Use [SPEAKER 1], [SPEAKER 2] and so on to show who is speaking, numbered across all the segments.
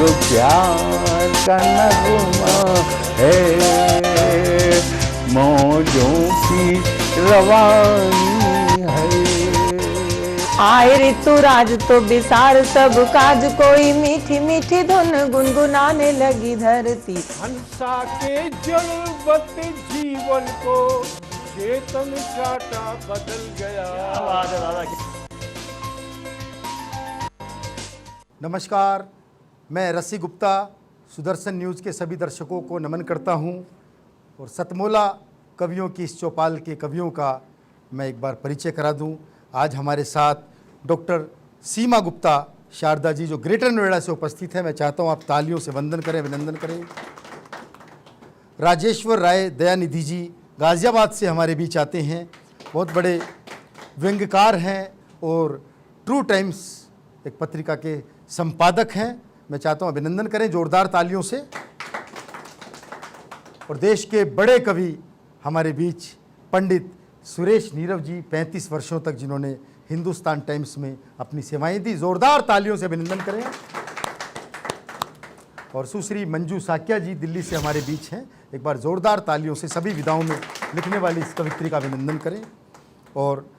[SPEAKER 1] तो प्यार का नगमा है, मौजों की रवानी है।
[SPEAKER 2] आए ऋतुराज तो बिसार सब काज, कोई मीठी मीठी धुन गुनगुनाने लगी धरती।
[SPEAKER 3] हंसा के जलवत जीवन को चेतन चाटा बदल गया।
[SPEAKER 4] नमस्कार, मैं रसी गुप्ता सुदर्शन न्यूज़ के सभी दर्शकों को नमन करता हूं और सतमोला कवियों की इस चौपाल के कवियों का मैं एक बार परिचय करा दूं। आज हमारे साथ डॉक्टर सीमा गुप्ता शारदा जी जो ग्रेटर नोएडा से उपस्थित है। मैं चाहता हूं आप तालियों से वंदन करें, अभिनंदन करें। राजेश्वर राय दयानिधि जी गाज़ियाबाद से हमारे बीच आते हैं, बहुत बड़े व्यंग्यकार हैं और ट्रू टाइम्स एक पत्रिका के संपादक हैं। मैं चाहता हूं अभिनंदन करें जोरदार तालियों से। और देश के बड़े कवि हमारे बीच पंडित सुरेश नीरव जी 35 वर्षों तक जिन्होंने हिंदुस्तान टाइम्स में अपनी सेवाएं दी, जोरदार तालियों से अभिनंदन करें। और सुश्री मंजू साक्या जी दिल्ली से हमारे बीच हैं, एक बार जोरदार तालियों से सभी विधाओं में लिखने वाली इस कवित्री का अभिनंदन करें। और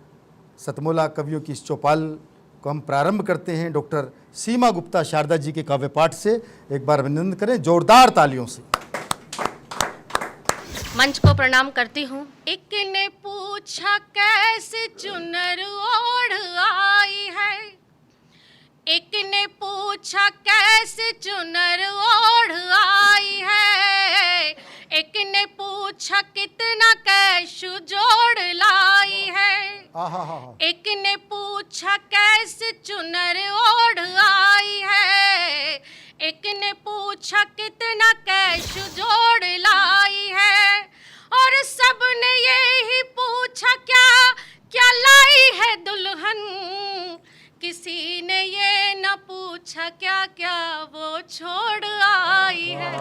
[SPEAKER 4] सतमोला कवियों की इस चौपाल को हम प्रारंभ करते हैं डॉक्टर सीमा गुप्ता शारदा जी के काव्य पाठ से। एक बार अभिनंदन करें जोरदार तालियों से।
[SPEAKER 5] मंच को प्रणाम करती हूँ। एक ने पूछा कैसे चुनर ओढ़ आई है, एक ने पूछा कैसे चुनर ओढ़ आई है, एक ने पूछा कितना कैशु जोड़ लाई है, एक ने पूछा कैसे चुनर ओढ़ आई है, एक ने पूछा कितना कैशु जोड़ लाई है, और सबने यही पूछा क्या क्या लाई है दुल्हन, किसी ने ये न पूछा क्या क्या वो छोड़ आई है,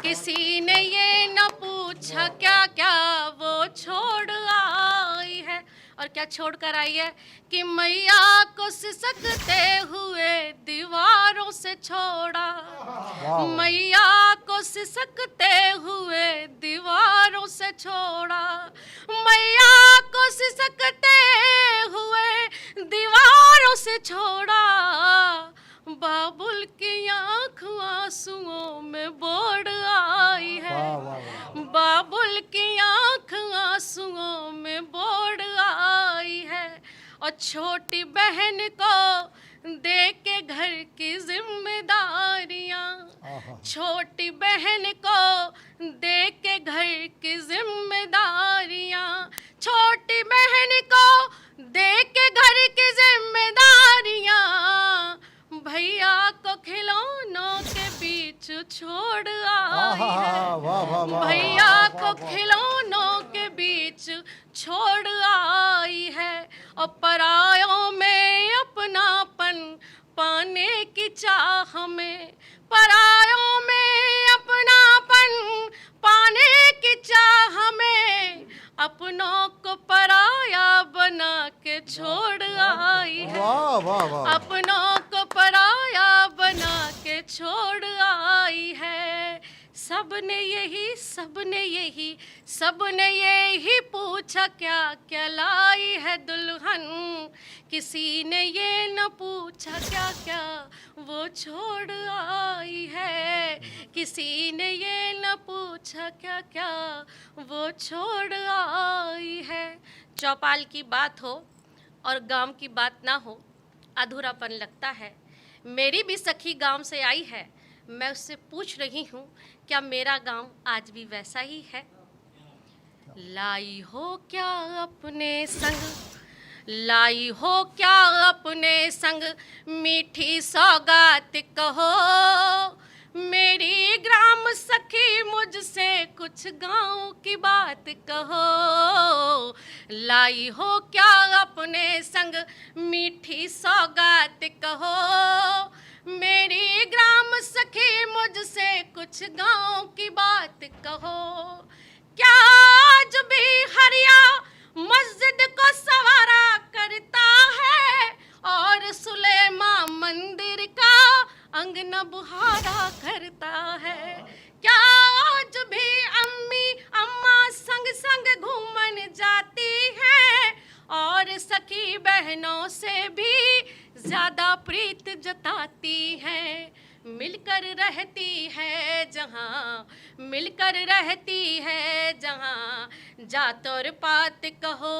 [SPEAKER 5] किसी ने ये न पूछा क्या क्या वो छोड़ आई है। और क्या छोड़ कर आई है कि मैया को सिसकते हुए दीवारों से छोड़ा, मैया को सिसकते हुए दीवारों से छोड़ा, मैया को सिसकते हुए दीवारों से छोड़ा, बाबुल की आँख आंसुओं में बोड़ आई है, बाबुल की आँख आंसुओं में बोड़ आई है। और छोटी बहन को दे के घर की जिम्मेदारियाँ, छोटी बहन को दे के घर की जिम्मेदारियाँ, छोटी बहन को दे के घर की जिम्मेदारियाँ, भैया को खिलौनों के बीच छोड़ आई है, भैया को खिलौनों के बीच छोड़ आई है। और परायों में अपनापन पाने की चाह में, परायों में अपनापन पाने की चाह में, अपनों को पराया बना के छोड़ आई है, अपनों को पराया बना के छोड़ आई है। सबने यही सबने यही सबने यही पूछा क्या क्या लाई है दुल्हन, किसी ने ये न पूछा क्या क्या वो छोड़ आई है, किसी ने ये न पूछा क्या क्या वो छोड़ आई है। चौपाल की बात हो और गांव की बात ना हो अधूरापन लगता है। मेरी भी सखी गांव से आई है, मैं उससे पूछ रही हूँ क्या मेरा गांव आज भी वैसा ही है। लाई हो क्या अपने संग, लाई हो क्या अपने संग मीठी सौगात कहो, मेरी ग्राम सखी मुझसे कुछ गांव की बात कहो। लाई हो क्या अपने संग मीठी सौगात कहो, मेरी ग्राम सखी मुझसे कुछ गांव की बात कहो। क्या आज भी हरिया मस्जिद को सवारा करता है और सुलेमा मंदिर का अंगना बुहारा करता है। क्या आज भी अम्मा संग संग घूमन जाती है और सखी बहनों से भी ज्यादा प्रीत जताती है। मिलकर रहती है जहाँ, मिलकर रहती है जहाँ, जात और पात कहो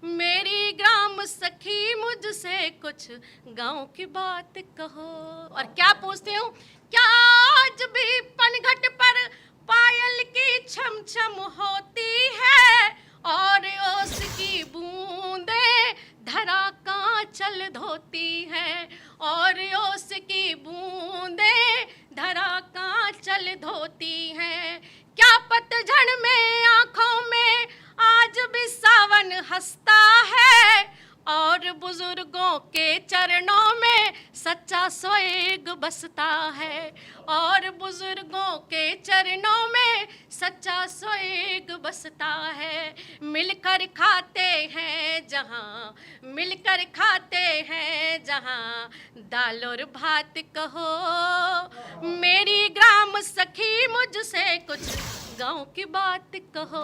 [SPEAKER 5] मेरी ग्राम सखी, मुझसे कुछ गांव की बात कहो। और क्या पूछती हूँ, क्या आज भी पनघट पर पायल की छम छम होती है और ओस की बूंदे धरा कांचल धोती है और ओस की बूंदे धरा कांचल धोती है। क्या पतझड़ में आंखों में आज भी सावन हंसता है और बुजुर्गों के चरणों में सच्चा स्वर्ग बसता है और बुजुर्गों के चरणों में सच्चा स्वर्ग बसता है। मिलकर खाते हैं जहाँ, मिलकर खाते हैं जहाँ, दाल और भात कहो मेरी ग्राम सखी, मुझसे कुछ गांव की बात कहो,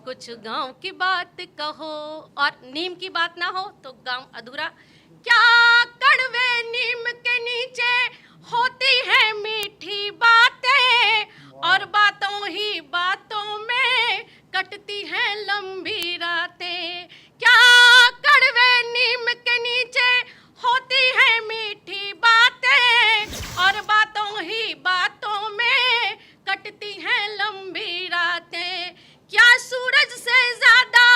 [SPEAKER 5] कुछ गांव की बात कहो। और नीम की बात ना हो तो गांव अधूरा। क्या कड़वे नीम के नीचे होती है मीठी बातें और बातों ही बातों में कटती हैं लंबी रातें। क्या कड़वे नीम के नीचे होती है मीठी बातें और बातों ही बातों में कटती हैं लंबी रातें। क्या सूरज से ज्यादा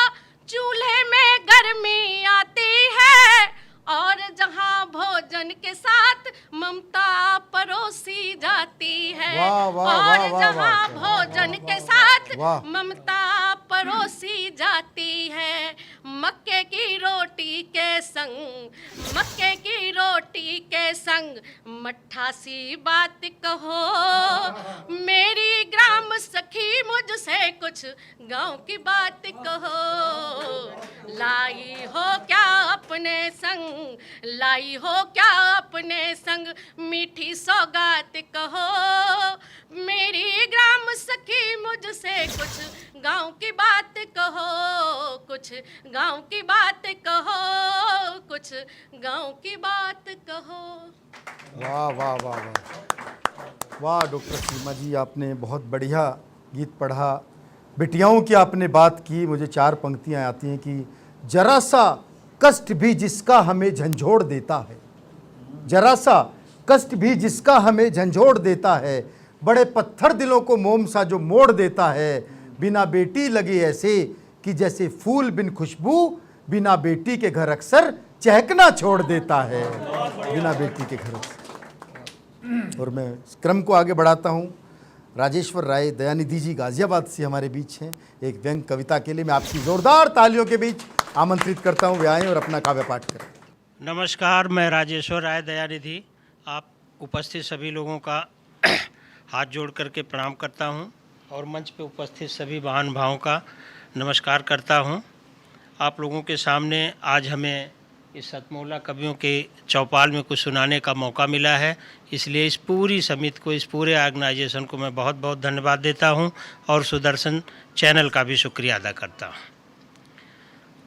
[SPEAKER 5] चूल्हे में गर्मी आती है और जहां भोजन के साथ ममता परोसी जाती है।
[SPEAKER 4] वाह, वाह,
[SPEAKER 5] और
[SPEAKER 4] वाह, वाह,
[SPEAKER 5] जहां
[SPEAKER 4] वाह,
[SPEAKER 5] भोजन
[SPEAKER 4] वाह,
[SPEAKER 5] के साथ
[SPEAKER 4] वाह।
[SPEAKER 5] ममता परोसी जाती है। मक्के की रोटी के संग, मक्के की रोटी के संग मट्ठा सी बात कहो मेरी ग्राम सखी, मुझसे कुछ गांव की बात कहो। लाई हो क्या अपने संग, लाई हो क्या अपने संग मीठी सौगात कहो मेरी ग्राम सखी, मुझसे कुछ गांव की बात कहो, कुछ गांव की बात कहो, कुछ गांव की बात कहो।
[SPEAKER 4] वाह वाह वाह वाह वाह डॉक्टर सीमा जी, आपने बहुत बढ़िया गीत पढ़ा। बिटियाओं की आपने बात की। मुझे 4 पंक्तियाँ आती हैं कि जरा सा कष्ट भी जिसका हमें झंझोड़ देता है, जरा सा कष्ट भी जिसका हमें झंझोड़ देता है, बड़े पत्थर दिलों को मोम सा जो मोड़ देता है, बिना बेटी लगे ऐसे कि जैसे फूल बिन खुशबू, बिना बेटी के घर अक्सर चहकना छोड़ देता है, बिना बेटी के घर अक्सर। और मैं इस क्रम को आगे बढ़ाता हूँ। राजेश्वर राय दयानिधि जी गाजियाबाद से हमारे बीच हैं। एक व्यंग कविता के लिए मैं आपकी जोरदार तालियों के बीच आमंत्रित करता हूँ, वे आएँ और अपना काव्य पाठ करें।
[SPEAKER 6] नमस्कार, मैं राजेश्वर राय दयानिधि आप उपस्थित सभी लोगों का हाथ जोड़ करके प्रणाम करता हूं और मंच पे उपस्थित सभी महानुभावों का नमस्कार करता हूं। आप लोगों के सामने आज हमें इस सतमोला कवियों के चौपाल में कुछ सुनाने का मौका मिला है, इसलिए इस पूरी समिति को, इस पूरे ऑर्गेनाइजेशन को मैं बहुत बहुत धन्यवाद देता हूं और सुदर्शन चैनल का भी शुक्रिया अदा करता हूं।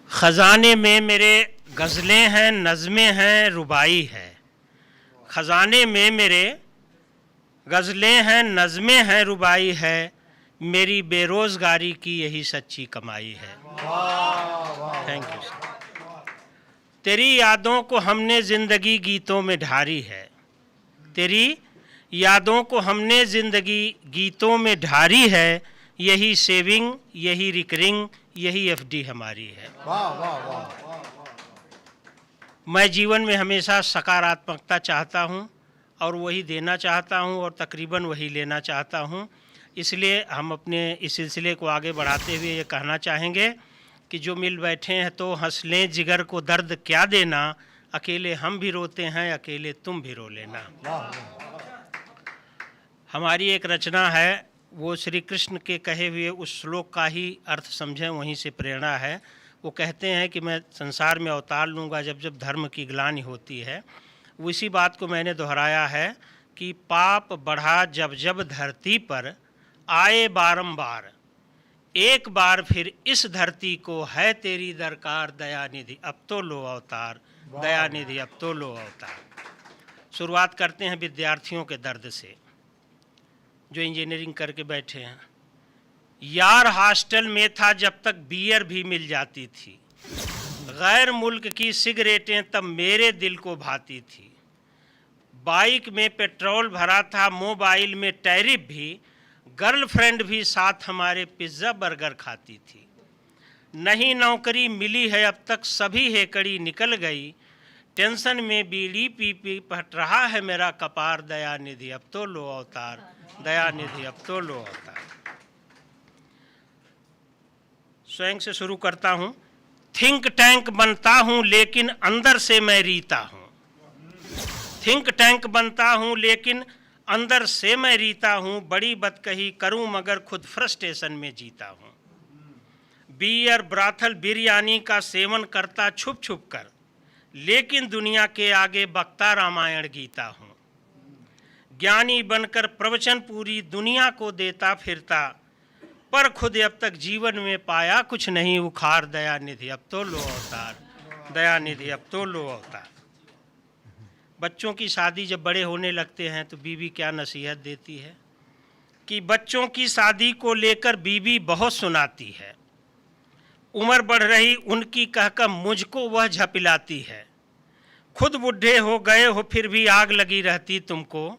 [SPEAKER 6] ख़ज़ाने में मेरे गज़लें हैं, नज़में हैं, रुबाई है। ख़ज़ाने में मेरे गज़लें हैं, नज़में हैं, रुबाई है। मेरी बेरोज़गारी की यही सच्ची कमाई है। Thank you sir. तेरी यादों को हमने ज़िंदगी गीतों में ढारी है, तेरी यादों को हमने ज़िंदगी गीतों में ढारी है। यही सेविंग, यही रिकरिंग, यही एफडी हमारी है।
[SPEAKER 4] वाह वाह वाह।
[SPEAKER 6] मैं जीवन में हमेशा सकारात्मकता चाहता हूं और वही देना चाहता हूं और तकरीबन वही लेना चाहता हूं। इसलिए हम अपने इस सिलसिले को आगे बढ़ाते हुए ये कहना चाहेंगे कि जो मिल बैठे हैं तो हंस लें, जिगर को दर्द क्या देना, अकेले हम भी रोते हैं, अकेले तुम भी रो लेना। हमारी एक रचना है, वो श्री कृष्ण के कहे हुए उस श्लोक का ही अर्थ समझें, वहीं से प्रेरणा है। वो कहते हैं कि मैं संसार में अवतार लूँगा जब जब धर्म की ग्लानि होती है। उसी बात को मैंने दोहराया है कि पाप बढ़ा जब जब धरती पर आए बारंबार, एक बार फिर इस धरती को है तेरी दरकार दयानिधि अब तो लो अवतार, दयानिधि अब तो लो अवतार। शुरुआत करते हैं विद्यार्थियों के दर्द से जो इंजीनियरिंग करके बैठे हैं। यार हॉस्टल में था जब तक बियर भी मिल जाती थी, गैर मुल्क की सिगरेटें तब मेरे दिल को भाती थी। बाइक में पेट्रोल भरा था, मोबाइल में टैरिफ भी, गर्लफ्रेंड भी साथ हमारे पिज़्ज़ा बर्गर खाती थी। नहीं नौकरी मिली है अब तक, सभी हेकड़ी निकल गई, टेंशन में बीड़ी पी पी फट रहा है मेरा कपार, दयानिधि अब तो लो अवतार, दयानिधि अब तो लो अवतार। स्वयं से शुरू करता हूँ। थिंक टैंक बनता हूँ लेकिन अंदर से मैं रीता हूँ, थिंक टैंक बनता हूँ लेकिन अंदर से मैं रीता हूँ, बड़ी बदकही करूँ मगर खुद फ्रस्ट्रेशन में जीता हूँ। बियर ब्राथल बिरयानी का सेवन करता छुप छुप कर, लेकिन दुनिया के आगे बकता रामायण गीता हूँ। ज्ञानी बनकर प्रवचन पूरी दुनिया को देता फिरता, पर खुद अब तक जीवन में पाया कुछ नहीं उखाड़, दयानिधि अब तो लो अवतार, दयानिधि अब तो लो अवतार। बच्चों की शादी जब बड़े होने लगते हैं तो बीवी क्या नसीहत देती है कि बच्चों की शादी को लेकर बीवी बहुत सुनाती है, उम्र बढ़ रही उनकी कहकर मुझको वह झपिलाती है, खुद बूढ़े हो गए हो फिर भी आग लगी रहती तुमको,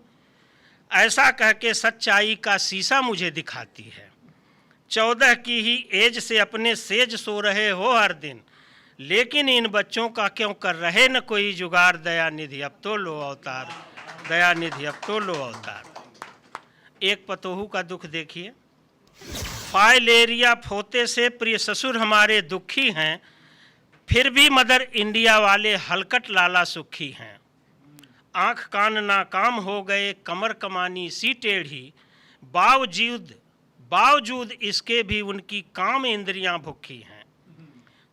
[SPEAKER 6] ऐसा कह के सच्चाई का शीशा मुझे दिखाती है। 14 की ही एज से अपने सेज सो रहे हो हर दिन, लेकिन इन बच्चों का क्यों कर रहे न कोई जुगाड़, दयानिधि अब तो लो अवतार, दयानिधि अब तो लो अवतार। एक पतोहू का दुख देखिए। फाइलेरिया फोते से प्रिय ससुर हमारे दुखी हैं, फिर भी मदर इंडिया वाले हलकट लाला सुखी हैं। आँख कान नाकाम हो गए, कमर कमानी सी टेढ़ी, बावजूद इसके भी उनकी काम इंद्रियां भुक्खी हैं।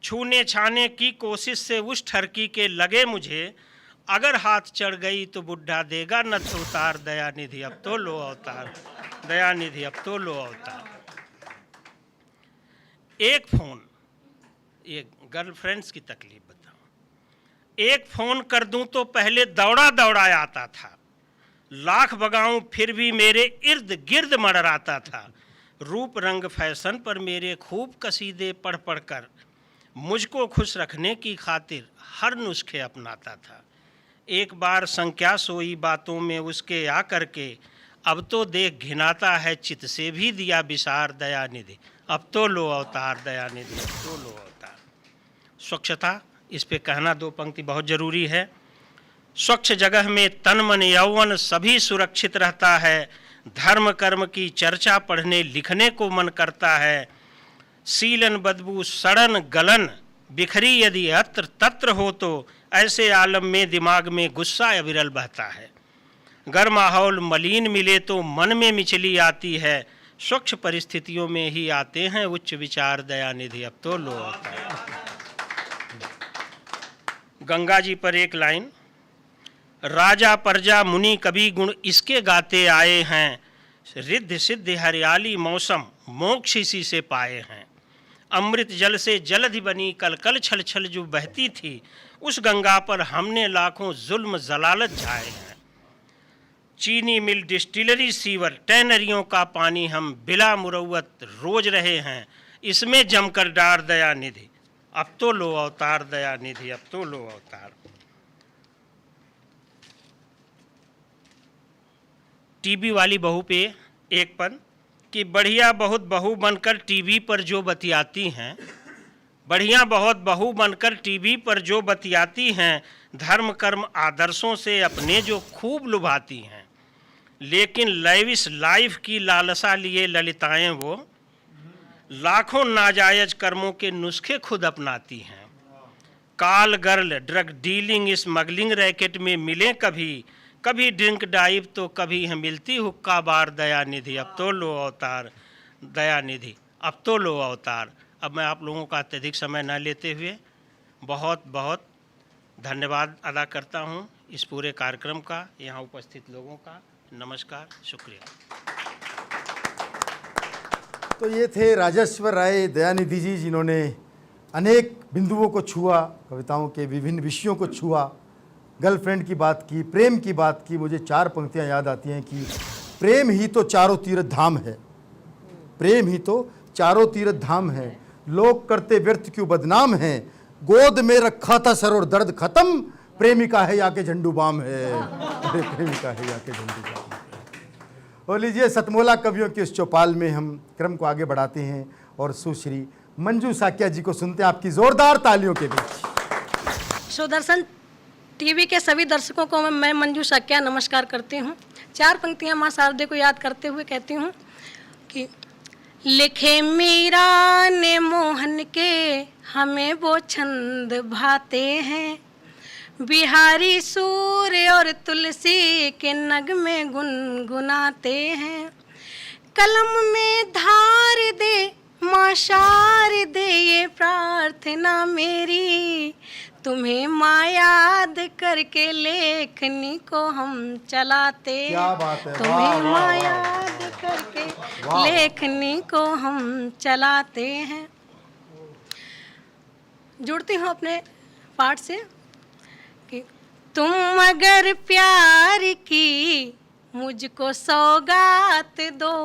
[SPEAKER 6] छूने छाने की कोशिश से उस ठरकी के लगे मुझे, अगर हाथ चढ़ गई तो बुढ़ा देगा नथ उतार, दयानिधि अब तो लो अवतार, दयानिधि अब तो लो अवतार। एक फ़ोन, एक गर्लफ्रेंड्स की तकलीफ बताऊं। एक फ़ोन कर दूं तो पहले दौड़ा दौड़ा आता था, लाख बगाऊं फिर भी मेरे इर्द गिर्द मडराता था। रूप रंग फैशन पर मेरे खूब कसीदे पढ़ पढ़ कर, मुझको खुश रखने की खातिर हर नुस्खे अपनाता था। एक बार संख्या सोई बातों में उसके आ करके, अब तो देख घिनाता है चित से भी दिया विसार, दयानिधि अब तो लो अवतार, दयानिधि अब तो लो अवतार। स्वच्छता, इस पे कहना 2 पंक्ति बहुत ज़रूरी है। स्वच्छ जगह में तन मन यौवन सभी सुरक्षित रहता है, धर्म कर्म की चर्चा पढ़ने लिखने को मन करता है। सीलन बदबू सड़न गलन बिखरी यदि अत्र तत्र हो तो, ऐसे आलम में दिमाग में गुस्सा अविरल बहता है। गर माहौल मलिन मिले तो मन में मिचली आती है, स्वच्छ परिस्थितियों में ही आते हैं उच्च विचार, दयानिधि अब तो लो अवतार। गंगा जी पर एक लाइन, राजा प्रजा मुनि कवि गुण इसके गाते आए हैं, रिद्धि सिद्धि हरियाली मौसम मोक्ष इसी से पाए हैं। अमृत जल से जलधि बनी कल कल छल छल जो बहती थी, उस गंगा पर हमने लाखों जुल्म जलालत झाए हैं। चीनी मिल डिस्टिलरी सीवर टैनरियों का पानी हम बिला मुरव्वत रोज रहे हैं, इसमें जमकर डार, दयानिधि अब तो लो अवतार, दयानिधि अब तो लो अवतार। टीवी वाली बहू पे एक पद कि बढ़िया बहुत बहू बनकर टीवी पर जो बतियाती हैं, बढ़िया बहुत बहू बनकर टीवी पर जो बतियाती हैं, धर्म कर्म आदर्शों से अपने जो खूब लुभाती हैं, लेकिन लैविश लाइफ की लालसा लिए ललिताएं वो लाखों नाजायज कर्मों के नुस्खे खुद अपनाती हैं। काल girl drug dealing smuggling racket में मिले कभी, कभी ड्रिंक डाइव तो कभी है मिलती हुक्का बार, दयानिधि अब तो लो अवतार, दयानिधि अब तो लो अवतार। अब मैं आप लोगों का अत्यधिक समय न लेते हुए बहुत बहुत धन्यवाद अदा करता हूँ इस पूरे कार्यक्रम का, यहाँ उपस्थित लोगों का नमस्कार, शुक्रिया।
[SPEAKER 4] तो ये थे राजेश्वर राय दयानिधि जी, जिन्होंने अनेक बिंदुओं को छुआ, कविताओं के विभिन्न विषयों को छुआ, गर्लफ्रेंड की बात की, प्रेम की बात की। मुझे 4 पंक्तियां याद आती हैं कि प्रेम ही तो चारों तीर्थ धाम है, प्रेम ही तो चारों तीर्थ धाम है, लोग करते व्यर्थ क्यों बदनाम है, गोद में रखा था सर और दर्द खत्म, प्रेमिका है या के झंडू बाम है, प्रेमिका है या के झंडू बाम है। और लीजिए, सतमोला कवियों के इस चौपाल में हम क्रम को आगे बढ़ाते हैं और सुश्री मंजू साकिया जी को सुनते हैं आपकी जोरदार तालियों के बीच।
[SPEAKER 7] सुदर्शन टीवी के सभी दर्शकों को मैं मंजू साकिया नमस्कार करती हूँ। 4 पंक्तियाँ माँ शारदे को याद करते हुए कहती हूँ कि लिखे मीरा ने मोहन के हमें वो छंद भाते हैं, बिहारी सूर्य और तुलसी के नगमे गुनगुनाते हैं, कलम में धार दे माँ शारदे ये प्रार्थना मेरी, तुम्हें माँ याद करके लेखनी को हम चलाते हैं।
[SPEAKER 4] क्या बात है,
[SPEAKER 7] तुम्हें माँ याद करके लेखनी को हम चलाते हैं। जुड़ती हूँ अपने पाठ से कि तुम अगर प्यार की मुझको सौगात दो,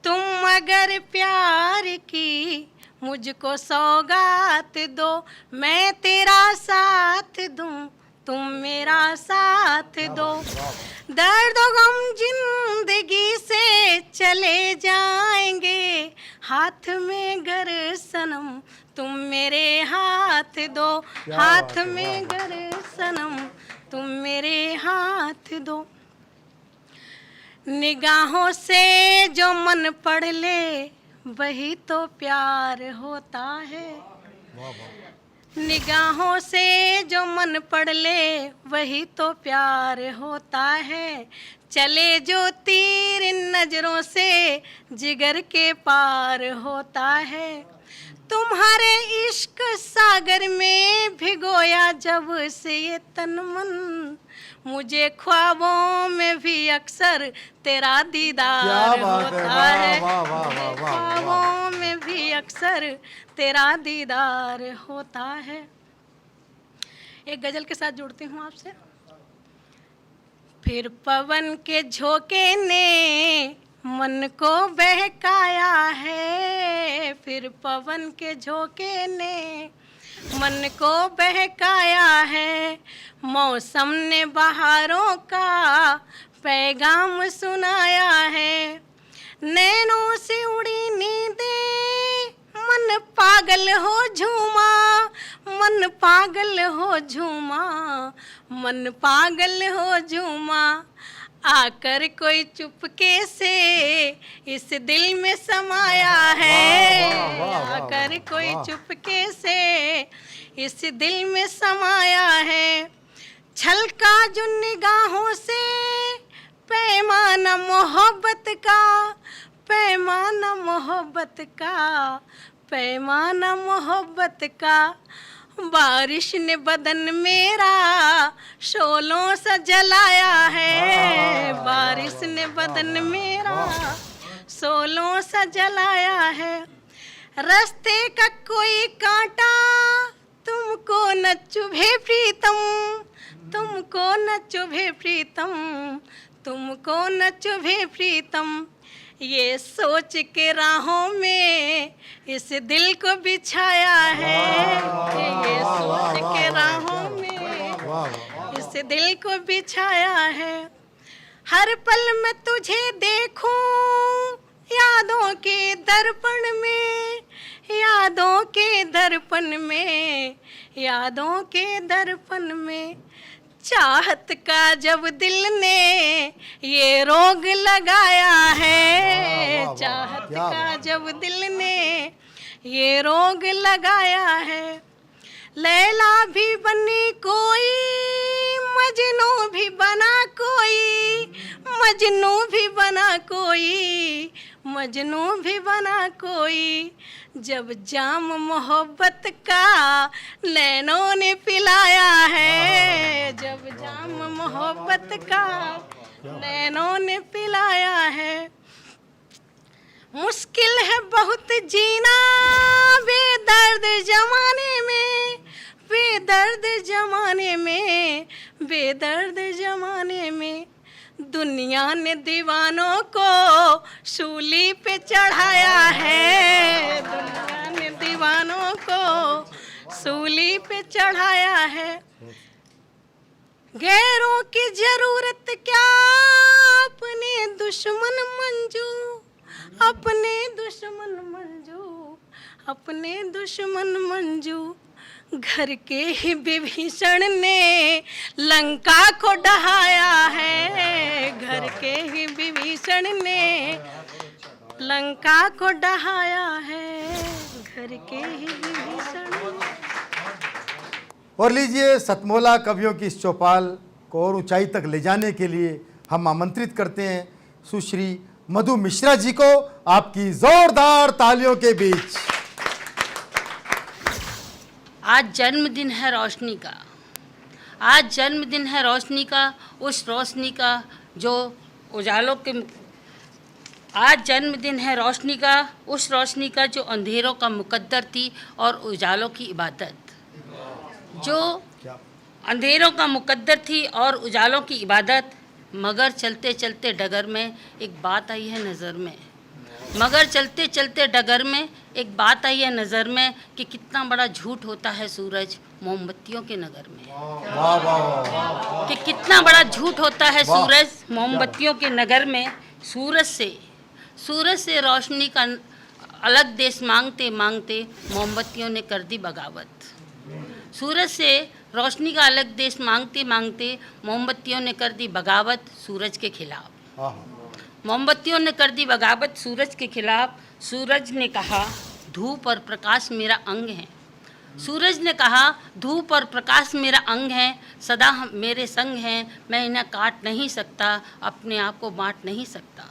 [SPEAKER 7] तुम अगर प्यार की मुझको सौगात दो, मैं तेरा साथ दूं, तुम मेरा साथ दो, दर्द गम जिंदगी से चले जाएंगे, हाथ में गर सनम तुम मेरे हाथ दो, हाथ में गर सनम तुम मेरे हाथ दो, निगाहों से जो मन पढ़ ले वही तो प्यार होता है, निगाहों से जो मन पढ़ ले वही तो प्यार होता है, चले जो तीर नजरों से जिगर के पार होता है, तुम्हारे इश्क सागर में भिगोया जब से ये तन मन, मुझे ख्वाबों में भी अक्सर तेरा दीदार होता है, ख्वाबों में भी अक्सर तेरा दीदार होता है। एक गजल के साथ जुड़ती हूँ आपसे। फिर पवन के झोंके ने मन को बहकाया है, फिर पवन के झोंके ने मन को बहकाया है, मौसम ने बहारों का पैगाम सुनाया है, नैनों से उड़ी नींदें मन पागल हो झूमा, मन पागल हो झूमा, मन पागल हो झूमा, आकर कोई चुपके से इस दिल में समाया है, आकर कोई चुपके से इस दिल में समाया है, छलका जो निगाहों से पैमाना मोहब्बत का, पैमाना मोहब्बत का, पैमाना मोहब्बत का, बारिश ने बदन मेरा शोलों से जलाया है, बारिश ने बदन मेरा शोलों से जलाया है, रास्ते का कोई कांटा तुमको न चुभे प्रीतम, तुमको न चुभे प्रीतम, तुमको न चुभे प्रीतम, ये सोच के राहों में इस दिल को बिछाया है, ये सोच के राहों में इस दिल को बिछाया है, हर पल में तुझे देखूं यादों के दर्पण में, यादों के दर्पण में, यादों के दर्पण में, चाहत का जब दिल ने ये रोग लगाया है, चाहत का जब दिल ने ये रोग लगाया है, लैला भी बनी कोई मजनू भी बना कोई, मजनू भी बना कोई, मजनू भी बना कोई, जब जाम मोहब्बत का नैनों ने पिलाया है, जब जाम मोहब्बत का नैनों ने पिलाया है। मुश्किल है बहुत जीना बेदर्द जमाने में, बेदर्द जमाने में, बेदर्द जमाने में। दुनिया ने दीवानों को सूली पे चढ़ाया है, दुनिया ने दीवानों को सूली पे चढ़ाया है। गैरों की जरूरत क्या, अपने दुश्मन मंजू, अपने दुश्मन मंजू, अपने दुश्मन मंजू। घर के ही विभीषण ने लंका को ढहाया है, घर के ही विभीषण ने लंका को ढहाया है, घर के ही विभीषण।
[SPEAKER 4] और लीजिए, सतमोला कवियों की इस चौपाल को और ऊंचाई तक ले जाने के लिए हम आमंत्रित करते हैं सुश्री मधु मिश्रा जी को, आपकी जोरदार तालियों के बीच।
[SPEAKER 8] आज जन्मदिन है रोशनी का, आज जन्मदिन है रोशनी का, उस रोशनी का जो उजालों के, आज जन्मदिन है रोशनी का, उस रोशनी का जो अंधेरों का मुकद्दर थी और उजालों की इबादत, जो अंधेरों का मुकद्दर थी और उजालों की इबादत। मगर चलते चलते डगर में एक बात आई है नज़र में, मगर चलते चलते डगर में एक बात आई है नज़र में कि कितना बड़ा झूठ होता है सूरज मोमबत्तियों के नगर में, कि कितना बड़ा झूठ होता है सूरज मोमबत्तियों के नगर में। सूरज से रोशनी का अलग देश मांगते मांगते मोमबत्तियों ने कर दी बगावत। सूरज से रोशनी का अलग देश मांगते मांगते मोमबत्तियों ने कर दी बगावत सूरज के खिलाफ, मोमबत्तियों ने कर दी बगावत सूरज के खिलाफ। सूरज ने कहा धूप और प्रकाश मेरा अंग है, सूरज ने कहा धूप और प्रकाश मेरा अंग है, सदा मेरे संग हैं, मैं इन्हें काट नहीं सकता, अपने आप को बांट नहीं सकता।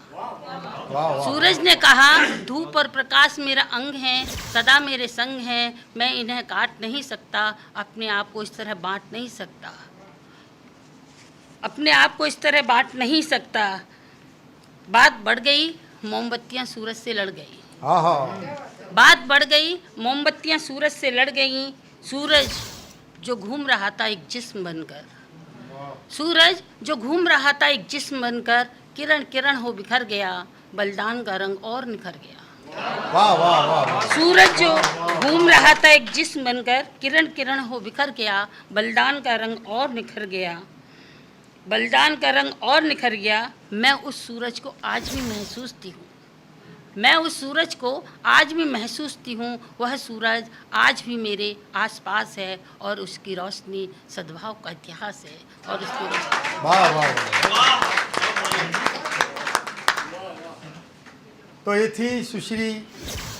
[SPEAKER 8] सूरज ने कहा धूप और प्रकाश मेरा अंग है, सदा मेरे संग हैं, मैं इन्हें काट नहीं सकता, अपने आप को इस तरह बांट नहीं सकता, अपने आप को इस तरह बांट नहीं सकता। बात बढ़ गई, मोमबत्तियां सूरज से लड़ गई, बात बढ़ गई, मोमबत्तियां सूरज से लड़ गईं। सूरज जो घूम रहा था एक जिस्म बनकर, सूरज जो घूम रहा था एक जिस्म बनकर, किरण किरण हो बिखर गया, बलिदान का रंग और निखर गया।
[SPEAKER 4] वाह वाह वाह।
[SPEAKER 8] सूरज जो घूम रहा था एक जिस्म बनकर, किरण किरण हो बिखर गया, बलिदान का रंग और निखर गया, बलिदान का रंग और निखर गया। मैं उस सूरज को आज भी महसूसती हूँ, मैं उस सूरज को आज भी महसूसती हूँ, वह सूरज आज भी मेरे आसपास है और उसकी रोशनी सद्भाव का इतिहास है और उसकी रोशनी।
[SPEAKER 4] वाह वाह। तो ये थी सुश्री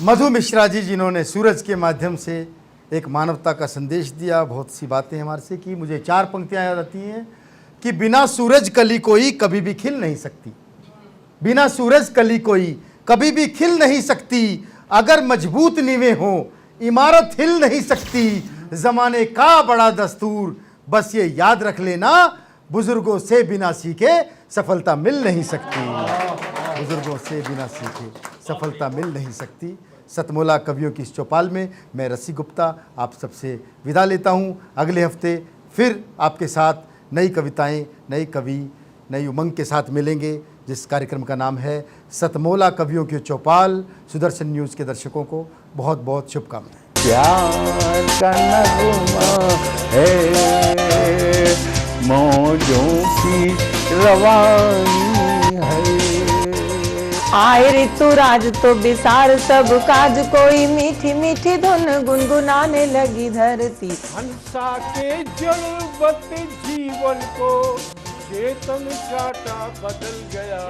[SPEAKER 4] मधु मिश्रा जी, जिन्होंने सूरज के माध्यम से एक मानवता का संदेश दिया। बहुत सी बातें हमारे से की। मुझे 4 पंक्तियाँ याद आती हैं कि बिना सूरज कली कोई कभी भी खिल नहीं सकती, बिना सूरज कली कोई कभी भी खिल नहीं सकती, अगर मजबूत नींवें हों इमारत हिल नहीं सकती, ज़माने का बड़ा दस्तूर बस ये याद रख लेना, बुजुर्गों से बिना सीखे सफलता मिल नहीं सकती, बुजुर्गों से बिना सीखे सफलता मिल नहीं सकती। सतमोला कवियों की इस चौपाल में मैं रस्सी गुप्ता आप सबसे विदा लेता हूँ। अगले हफ्ते फिर आपके साथ नई कविताएं, नई कवि, नई उमंग के साथ मिलेंगे, जिस कार्यक्रम का नाम है सतमोला कवियों की चौपाल। सुदर्शन न्यूज़ के दर्शकों को बहुत बहुत शुभकामनाएं।
[SPEAKER 1] प्यार का नगमा है, मौजों की रवानी है।
[SPEAKER 2] आए ऋतुराज तो बिसार सब काज, कोई मीठी मीठी धुन गुनगुनाने लगी धरती।
[SPEAKER 3] हंसा के जलवत जीवन को चेतन चाटा बदल गया।